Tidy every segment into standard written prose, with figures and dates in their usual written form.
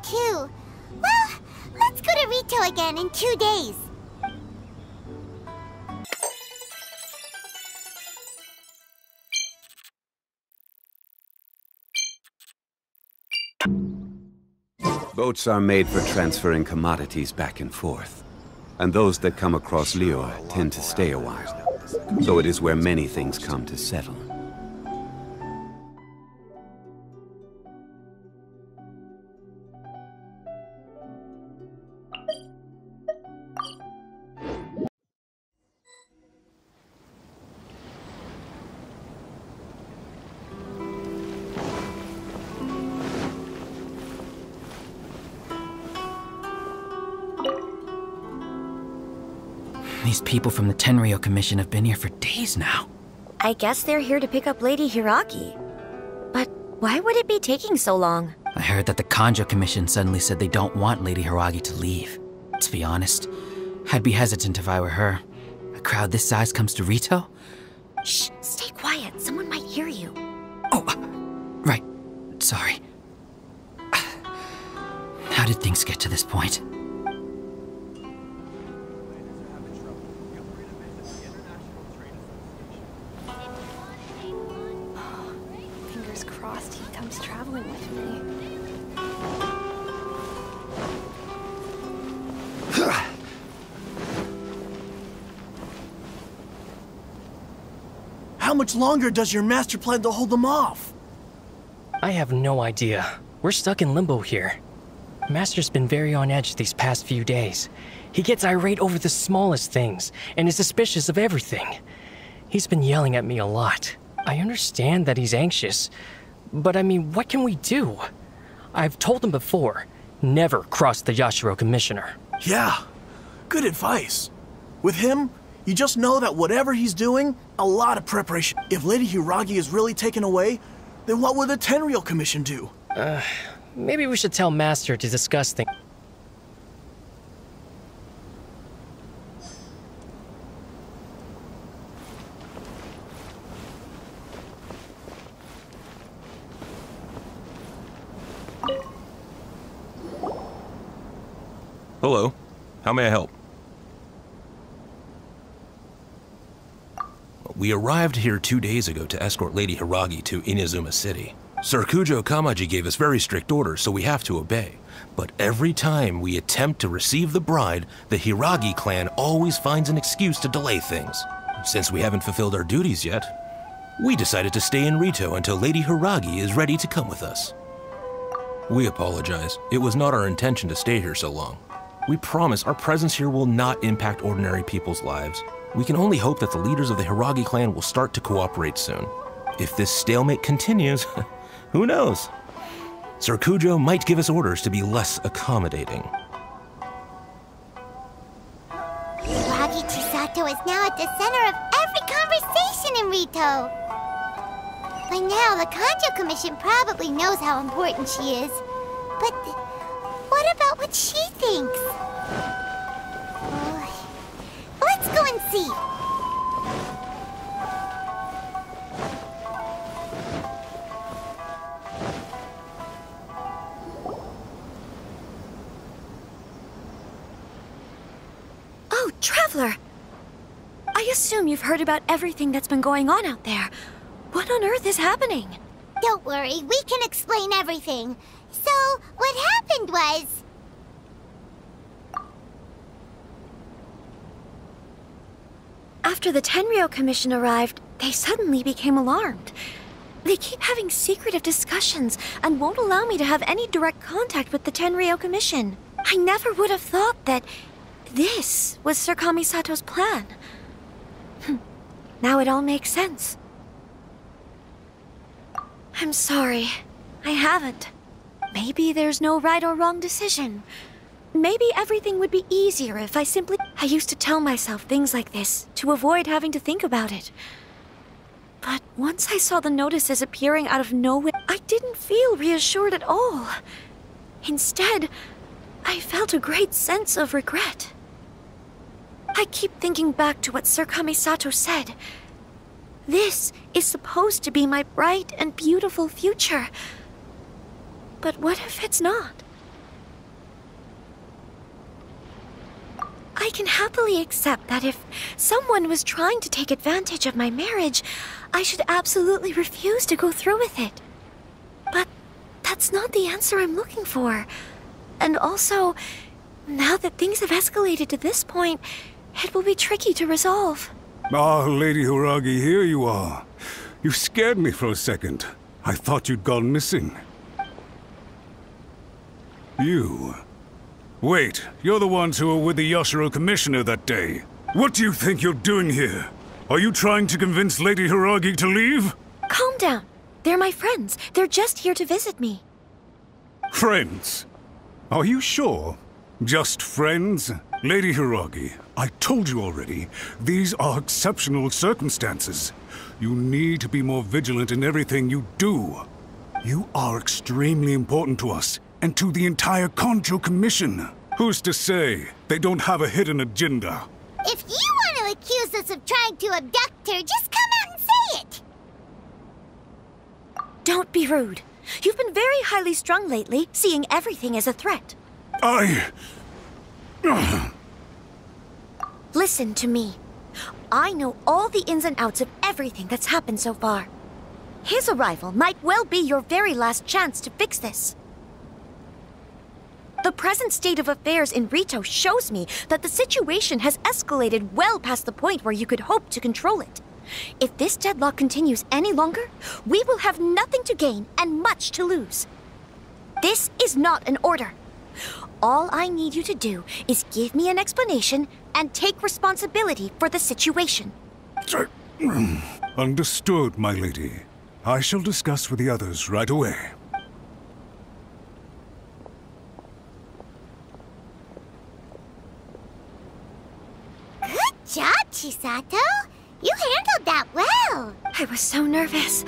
feeling too. Well, let's go to Rito again in 2 days. Boats are made for transferring commodities back and forth. And those that come across Lior tend to stay a while. So it is where many things come to settle. These people from the Tenryou Commission have been here for days now. I guess they're here to pick up Lady Hiiragi. But why would it be taking so long? I heard that the Kanjo Commission suddenly said they don't want Lady Hiiragi to leave. To be honest, I'd be hesitant if I were her. A crowd this size comes to Rito? Shh, stay quiet. Someone might hear you. Oh, right. Sorry. How did things get to this point? Fingers crossed he comes traveling with me. How much longer does your master plan to hold them off? I have no idea. We're stuck in limbo here. Master's been very on edge these past few days. He gets irate over the smallest things, and is suspicious of everything. He's been yelling at me a lot. I understand that he's anxious, but I mean, what can we do? I've told him before, never cross the Yashiro Commissioner. Yeah, good advice. With him, you just know that whatever he's doing, a lot of preparation. If Lady Hiiragi is really taken away, then what will the Tenryou Commission do? Maybe we should tell Master to discuss things. Hello. How may I help? We arrived here 2 days ago to escort Lady Hiiragi to Inazuma City. Sir Kujo Kamaji gave us very strict orders, so we have to obey. But every time we attempt to receive the bride, the Hiiragi clan always finds an excuse to delay things. Since we haven't fulfilled our duties yet, we decided to stay in Rito until Lady Hiiragi is ready to come with us. We apologize. It was not our intention to stay here so long. We promise our presence here will not impact ordinary people's lives. We can only hope that the leaders of the Hiiragi clan will start to cooperate soon. If this stalemate continues, who knows? Sir Kujo might give us orders to be less accommodating. Hiiragi Chisato is now at the center of every conversation in Rito. By now, the Kanjo Commission probably knows how important she is. But what about what she thinks? Let's go and see. Oh, Traveler! I assume you've heard about everything that's been going on out there. What on earth is happening? Don't worry, we can explain everything. So, what happened was... After the Tenryou Commission arrived, they suddenly became alarmed. They keep having secretive discussions and won't allow me to have any direct contact with the Tenryou Commission. I never would have thought that this was Sir Kamisato's plan. Now it all makes sense. I'm sorry. I haven't. Maybe there's no right or wrong decision. Maybe everything would be easier if I simply... I used to tell myself things like this to avoid having to think about it. But once I saw the notices appearing out of nowhere, I didn't feel reassured at all. Instead, I felt a great sense of regret. I keep thinking back to what Sir Kamisato said. This is supposed to be my bright and beautiful future. But what if it's not? can happily accept that if someone was trying to take advantage of my marriage, I should absolutely refuse to go through with it. But that's not the answer I'm looking for. And also, now that things have escalated to this point, it will be tricky to resolve. Ah, Lady Hiiragi, here you are. You scared me for a second. I thought you'd gone missing. You... Wait, you're the ones who were with the Yashiro Commissioner that day. What do you think you're doing here? Are you trying to convince Lady Hiiragi to leave? Calm down. They're my friends. They're just here to visit me. Friends? Are you sure? Just friends? Lady Hiiragi, I told you already, these are exceptional circumstances. You need to be more vigilant in everything you do. You are extremely important to us, and to the entire Kanjo Commission. Who's to say they don't have a hidden agenda? If you want to accuse us of trying to abduct her, just come out and say it! Don't be rude. You've been very highly strung lately, seeing everything as a threat. Listen to me. I know all the ins and outs of everything that's happened so far. His arrival might well be your very last chance to fix this. The present state of affairs in Rito shows me that the situation has escalated well past the point where you could hope to control it. If this deadlock continues any longer, we will have nothing to gain and much to lose. This is not an order. All I need you to do is give me an explanation and take responsibility for the situation. Understood, my lady. I shall discuss with the others right away. Good job, Chisato! You handled that well! I was so nervous.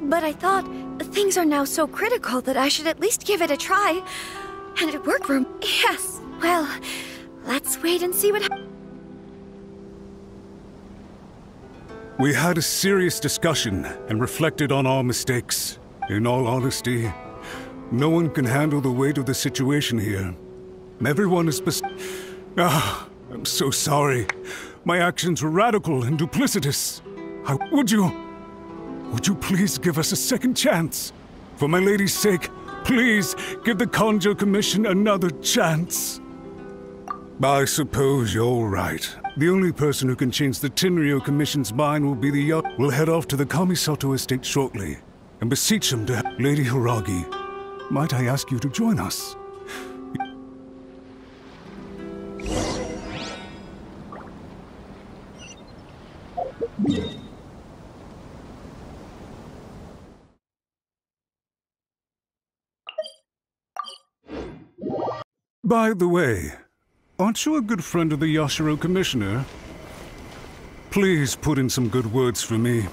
But I thought things are now so critical that I should at least give it a try. And it worked for me. Yes, well, let's wait and see what happens. We had a serious discussion and reflected on our mistakes. In all honesty, no one can handle the weight of the situation here. Everyone is I'm so sorry. My actions were radical and duplicitous. Would you please give us a second chance? For my lady's sake, please give the Kanjo Commission another chance. I suppose you're right. The only person who can change the Tenryou Commission's mind will be the yacht. We'll head off to the Kamisato estate shortly and beseech him to Lady Hiiragi, might I ask you to join us? By the way, aren't you a good friend of the Yashiro Commissioner? Please put in some good words for me.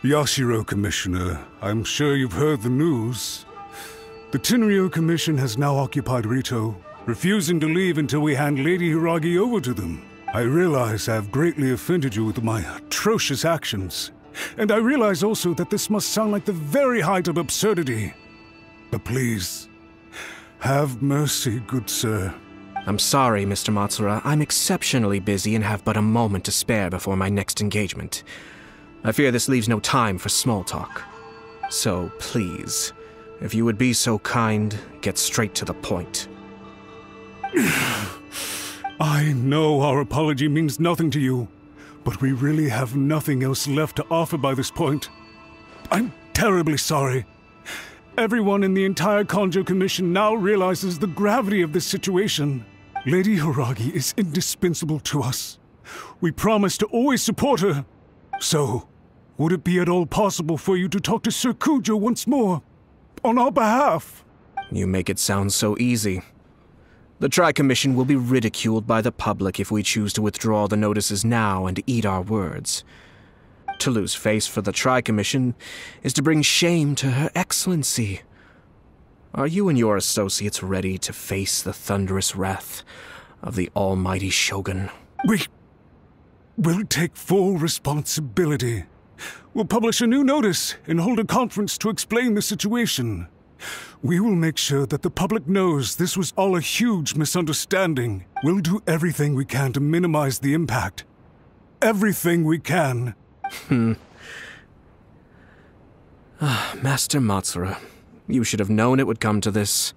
Yashiro Commissioner, I'm sure you've heard the news. The Tenryou Commission has now occupied Rito, refusing to leave until we hand Lady Hiiragi over to them. I realize I have greatly offended you with my atrocious actions, and I realize also that this must sound like the very height of absurdity. But please, have mercy, good sir. I'm sorry, Mr. Matsura. I'm exceptionally busy and have but a moment to spare before my next engagement. I fear this leaves no time for small talk. So, please, if you would be so kind, get straight to the point. I know our apology means nothing to you, but we really have nothing else left to offer by this point. I'm terribly sorry. Everyone in the entire Kanjo Commission now realizes the gravity of this situation. Lady Hiiragi is indispensable to us. We promise to always support her. So, would it be at all possible for you to talk to Sir Kujo once more? On our behalf? You make it sound so easy. The Tri-Commission will be ridiculed by the public if we choose to withdraw the notices now and eat our words. To lose face for the Tri-Commission is to bring shame to Her Excellency. Are you and your associates ready to face the thunderous wrath of the almighty Shogun? We'll take full responsibility. We'll publish a new notice and hold a conference to explain the situation. We will make sure that the public knows this was all a huge misunderstanding. We'll do everything we can to minimize the impact. Everything we can. Master Matsura, you should have known it would come to this.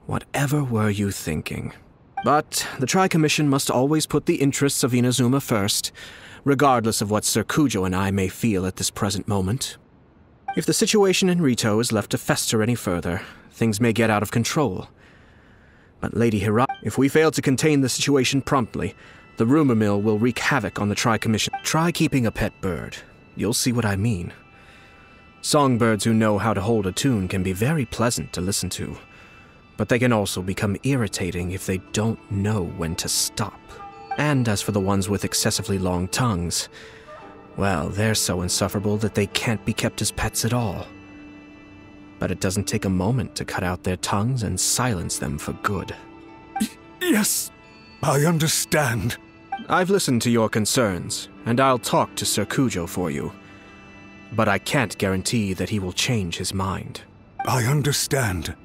Whatever were you thinking? But the Tri-Commission must always put the interests of Inazuma first, regardless of what Sir Kujo and I may feel at this present moment. If the situation in Rito is left to fester any further, things may get out of control. But Lady Hiiragi, if we fail to contain the situation promptly, the rumor mill will wreak havoc on the Tri-Commission. Try keeping a pet bird. You'll see what I mean. Songbirds who know how to hold a tune can be very pleasant to listen to, but they can also become irritating if they don't know when to stop. And as for the ones with excessively long tongues, well, they're so insufferable that they can't be kept as pets at all. But it doesn't take a moment to cut out their tongues and silence them for good. Yes, I understand. I've listened to your concerns, and I'll talk to Sir Kujo for you. But I can't guarantee that he will change his mind. I understand.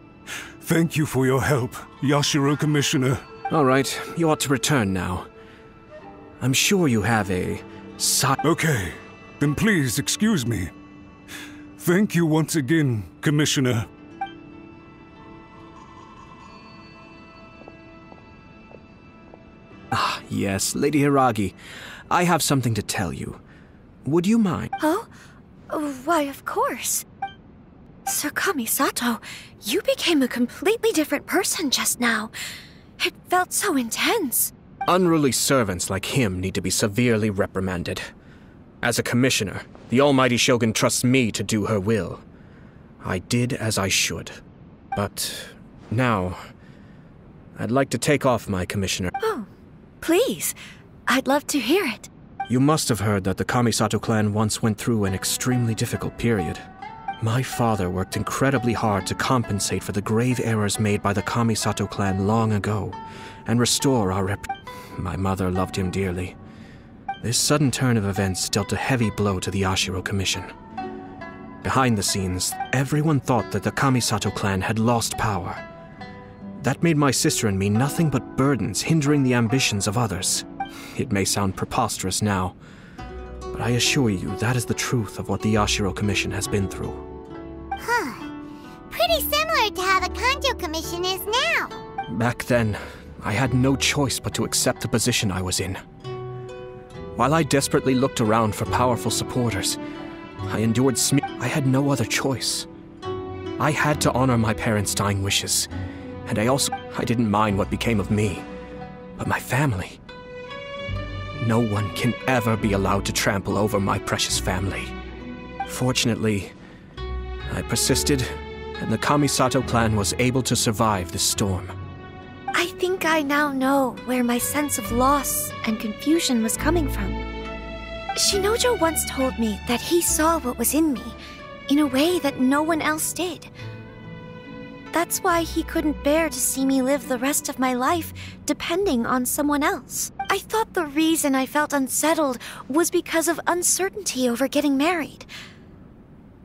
Thank you for your help, Yashiro Commissioner. All right, you ought to return now. I'm sure you have a Okay, then please excuse me. Thank you once again, Commissioner. Ah, yes, Lady Hiiragi. I have something to tell you. Would you mind? Oh? Why, of course. Sir Kamisato, you became a completely different person just now. It felt so intense. Unruly servants like him need to be severely reprimanded. As a commissioner, the almighty Shogun trusts me to do her will. I did as I should. But now, I'd like to take off my commissioner. Oh, please. I'd love to hear it. You must have heard that the Kamisato clan once went through an extremely difficult period. My father worked incredibly hard to compensate for the grave errors made by the Kamisato clan long ago, and restore our My mother loved him dearly. This sudden turn of events dealt a heavy blow to the Ashiro Commission. Behind the scenes, everyone thought that the Kamisato clan had lost power. That made my sister and me nothing but burdens hindering the ambitions of others. It may sound preposterous now, but I assure you that is the truth of what the Yashiro Commission has been through. Pretty similar to how the Kanjo Commission is now. Back then, I had no choice but to accept the position I was in. While I desperately looked around for powerful supporters, I endured I had no other choice. I had to honor my parents' dying wishes, and I didn't mind what became of me, but my family. No one can ever be allowed to trample over my precious family. Fortunately, I persisted, and the Kamisato clan was able to survive this storm. I think I now know where my sense of loss and confusion was coming from. Shinojo once told me that he saw what was in me in a way that no one else did. That's why he couldn't bear to see me live the rest of my life depending on someone else. I thought the reason I felt unsettled was because of uncertainty over getting married.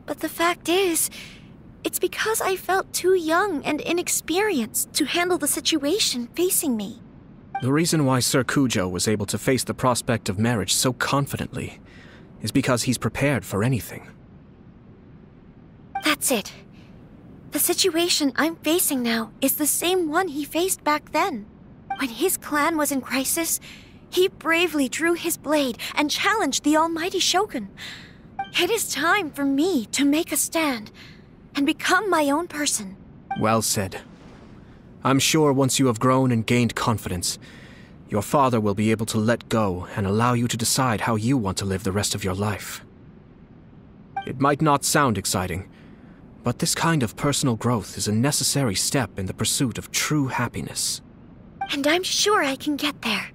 But the fact is, it's because I felt too young and inexperienced to handle the situation facing me. The reason why Sir Kujo was able to face the prospect of marriage so confidently is because he's prepared for anything. That's it. The situation I'm facing now is the same one he faced back then. When his clan was in crisis, he bravely drew his blade and challenged the almighty Shogun. It is time for me to make a stand and become my own person. Well said. I'm sure once you have grown and gained confidence, your father will be able to let go and allow you to decide how you want to live the rest of your life. It might not sound exciting, but this kind of personal growth is a necessary step in the pursuit of true happiness. And I'm sure I can get there.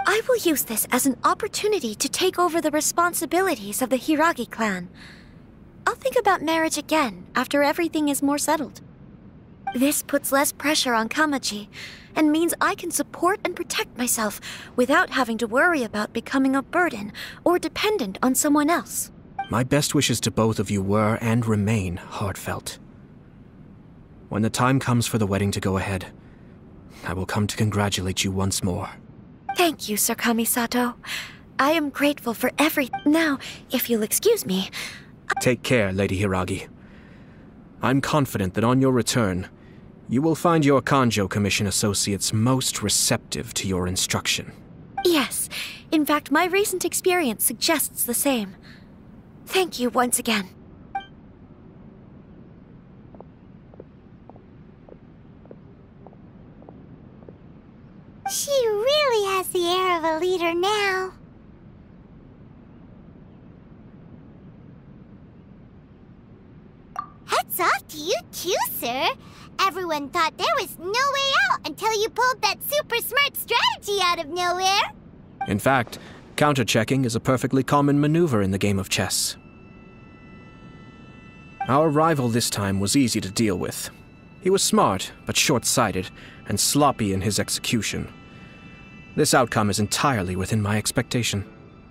I will use this as an opportunity to take over the responsibilities of the Hiiragi clan. I'll think about marriage again after everything is more settled. This puts less pressure on Kamaji, and means I can support and protect myself without having to worry about becoming a burden or dependent on someone else. My best wishes to both of you were and remain heartfelt. When the time comes for the wedding to go ahead, I will come to congratulate you once more. Thank you, Sir Kamisato. I am grateful for everything. Now, if you'll excuse me... Take care, Lady Hiiragi. I'm confident that on your return, you will find your Kanjo Commission associates most receptive to your instruction. Yes. In fact, my recent experience suggests the same. Thank you once again. She really has the air of a leader now. Hats off to you too, sir. Everyone thought there was no way out until you pulled that super smart strategy out of nowhere. In fact, counter-checking is a perfectly common maneuver in the game of chess. Our rival this time was easy to deal with. He was smart, but short-sighted, and sloppy in his execution. This outcome is entirely within my expectation.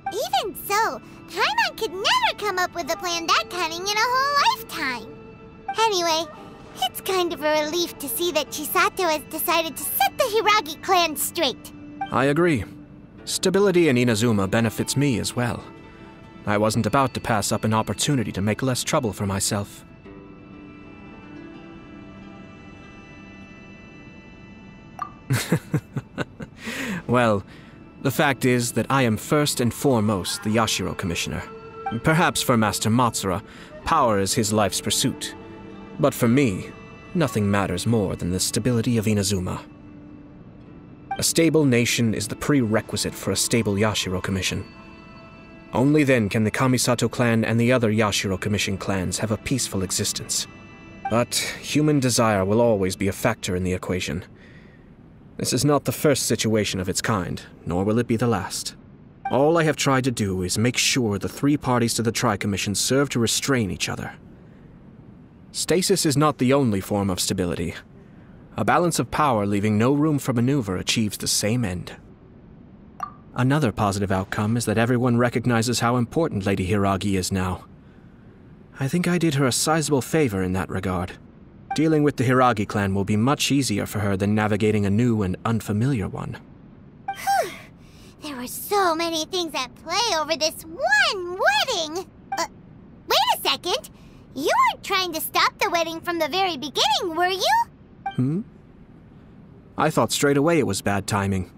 Even so, Paimon could never come up with a plan that cunning in a whole lifetime. Anyway, it's kind of a relief to see that Chisato has decided to set the Hiiragi clan straight. I agree. Stability in Inazuma benefits me as well. I wasn't about to pass up an opportunity to make less trouble for myself. Well, the fact is that I am first and foremost the Yashiro Commissioner. Perhaps for Master Matsura, power is his life's pursuit. But for me, nothing matters more than the stability of Inazuma. A stable nation is the prerequisite for a stable Yashiro Commission. Only then can the Kamisato clan and the other Yashiro Commission clans have a peaceful existence. But human desire will always be a factor in the equation. This is not the first situation of its kind, nor will it be the last. All I have tried to do is make sure the three parties to the Tri-Commission serve to restrain each other. Stasis is not the only form of stability. A balance of power leaving no room for maneuver achieves the same end. Another positive outcome is that everyone recognizes how important Lady Hiiragi is now. I think I did her a sizable favor in that regard. Dealing with the Hiiragi clan will be much easier for her than navigating a new and unfamiliar one. There were so many things at play over this one wedding! Wait a second! You weren't trying to stop the wedding from the very beginning, were you? I thought straight away it was bad timing.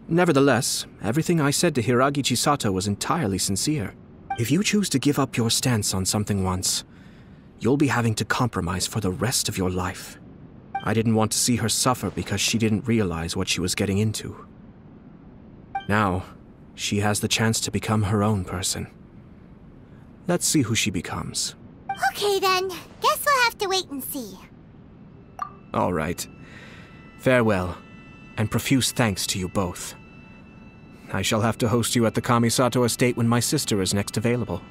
Nevertheless, everything I said to Hiiragi Chisato was entirely sincere. If you choose to give up your stance on something once, you'll be having to compromise for the rest of your life. I didn't want to see her suffer because she didn't realize what she was getting into. Now, she has the chance to become her own person. Let's see who she becomes. Okay then, guess we'll have to wait and see. All right. Farewell, and profuse thanks to you both. I shall have to host you at the Kamisato estate when my sister is next available.